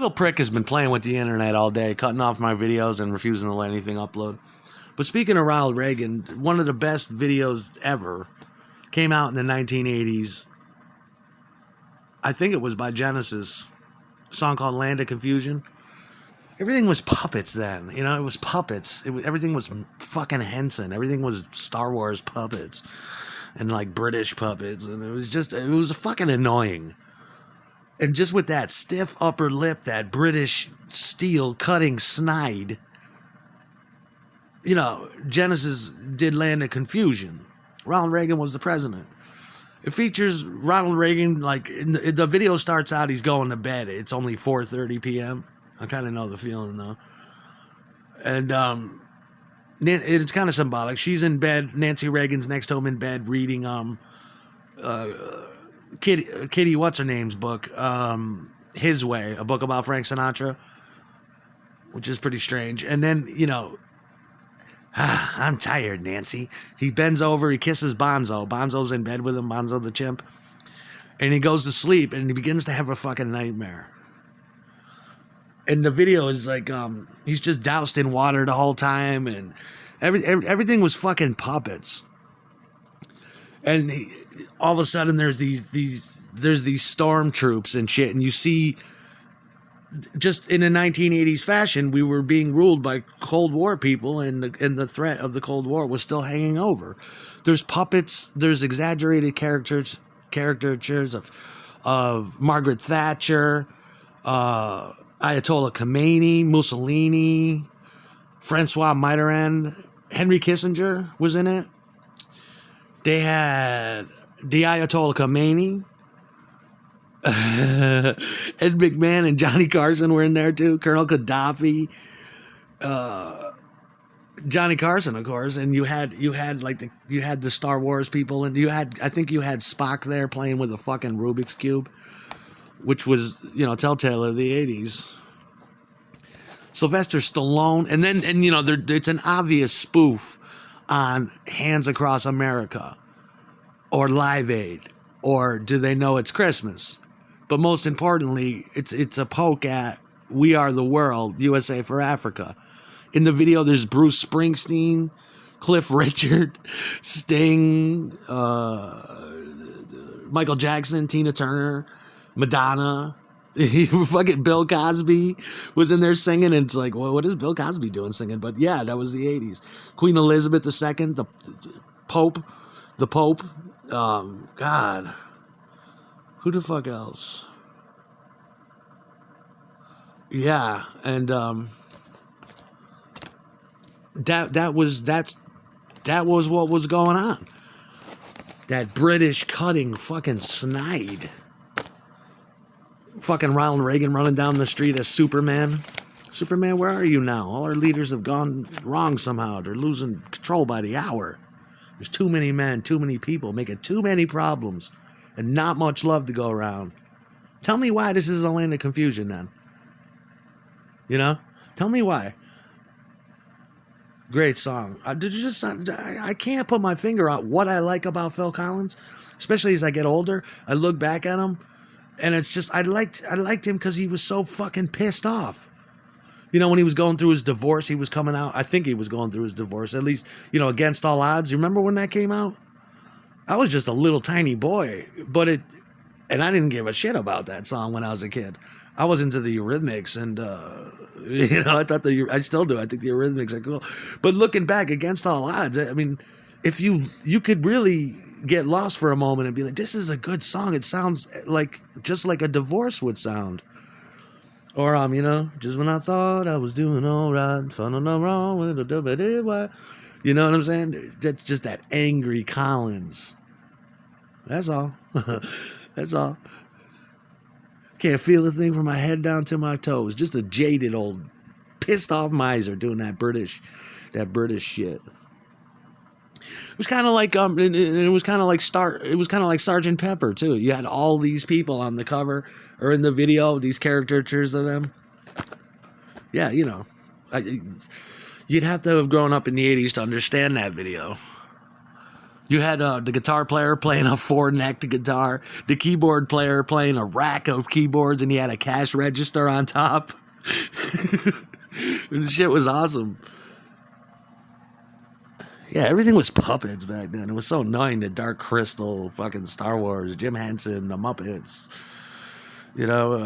little prick has been playing with the internet all day, cutting off my videos and refusing to let anything upload. But speaking of Ronald Reagan, one of the best videos ever came out in the 1980s. I think it was by Genesis. A song called Land of Confusion. Everything was puppets then. You know, it was puppets. Everything was fucking Henson. Everything was Star Wars puppets. And like British puppets. And it was fucking annoying. And just with that stiff upper lip, that British steel cutting snide, you know, Genesis did Land of Confusion. Ronald Reagan was the president. It features Ronald Reagan, like, the video starts out, he's going to bed. It's only 4:30 p.m. I kind of know the feeling, though. And it's kind of symbolic. She's in bed. Nancy Reagan's next to him in bed reading Kitty what's-her-name's book, His Way, a book about Frank Sinatra, which is pretty strange. And then, you know, I'm tired, Nancy. He bends over, he kisses Bonzo. Bonzo's in bed with him, Bonzo the chimp. And he goes to sleep, and he begins to have a fucking nightmare. And the video is like, he's just doused in water the whole time, and everything was fucking puppets. And all of a sudden, there's these stormtroops and shit, and you see, just in a 1980s fashion, we were being ruled by Cold War people, and the threat of the Cold War was still hanging over. There's puppets, there's exaggerated caricatures of Margaret Thatcher, Ayatollah Khomeini, Mussolini, Francois Mitterrand, Henry Kissinger was in it. They had the Ayatollah Khomeini. Ed McMahon and Johnny Carson were in there too. Colonel Gaddafi, Johnny Carson, of course, and you had the Star Wars people, and I think you had Spock there playing with a fucking Rubik's Cube, which was, you know, telltale of the 80s. Sylvester Stallone, and you know, it's an obvious spoof on Hands Across America or Live Aid or Do They Know It's Christmas? But most importantly, it's a poke at We Are the World, USA for Africa. In the video, there's Bruce Springsteen, Cliff Richard, Sting, Michael Jackson, Tina Turner, Madonna. Fucking Bill Cosby was in there singing, and it's like, well, what is Bill Cosby doing singing? But yeah, that was the 80s. Queen Elizabeth II, the Pope. God. Who the fuck else? Yeah, and that was what was going on. That British cutting fucking snide. Fucking Ronald Reagan running down the street as Superman. Superman, where are you now? All our leaders have gone wrong somehow. They're losing control by the hour. There's too many men, too many people, making too many problems, and not much love to go around. Tell me why this is a land of confusion then. You know? Tell me why. Great song. I can't put my finger on what I like about Phil Collins, especially as I get older. I look back at him, and it's just, I liked him because he was so fucking pissed off. You know, when he was going through his divorce, he was coming out. I think he was going through his divorce, at least, you know, Against All Odds. You remember when that came out? I was just a little tiny boy, and I didn't give a shit about that song when I was a kid. I was into the Eurythmics, and, you know, I still do. I think the Eurythmics are cool. But looking back, Against All Odds, I mean, if you could really get lost for a moment and be like, this is a good song. It sounds just like a divorce would sound. Or, you know, just when I thought I was doing all right, found no wrong with it. You know what I'm saying? That's just that angry Collins. That's all. That's all. Can't feel a thing from my head down to my toes. Just a jaded old, pissed off miser doing that British shit. It was kind of like it was kind of like Sergeant Pepper too. You had all these people on the cover or in the video, these caricatures of them. Yeah, you know, you'd have to have grown up in the 80s to understand that video. You had the guitar player playing a four-necked guitar, the keyboard player playing a rack of keyboards, and he had a cash register on top. The shit was awesome. Yeah, everything was puppets back then. It was so annoying. The Dark Crystal, fucking Star Wars, Jim Henson, the Muppets. You know,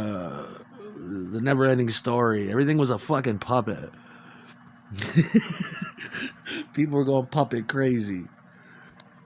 the Never-Ending Story. Everything was a fucking puppet. People were going puppet crazy.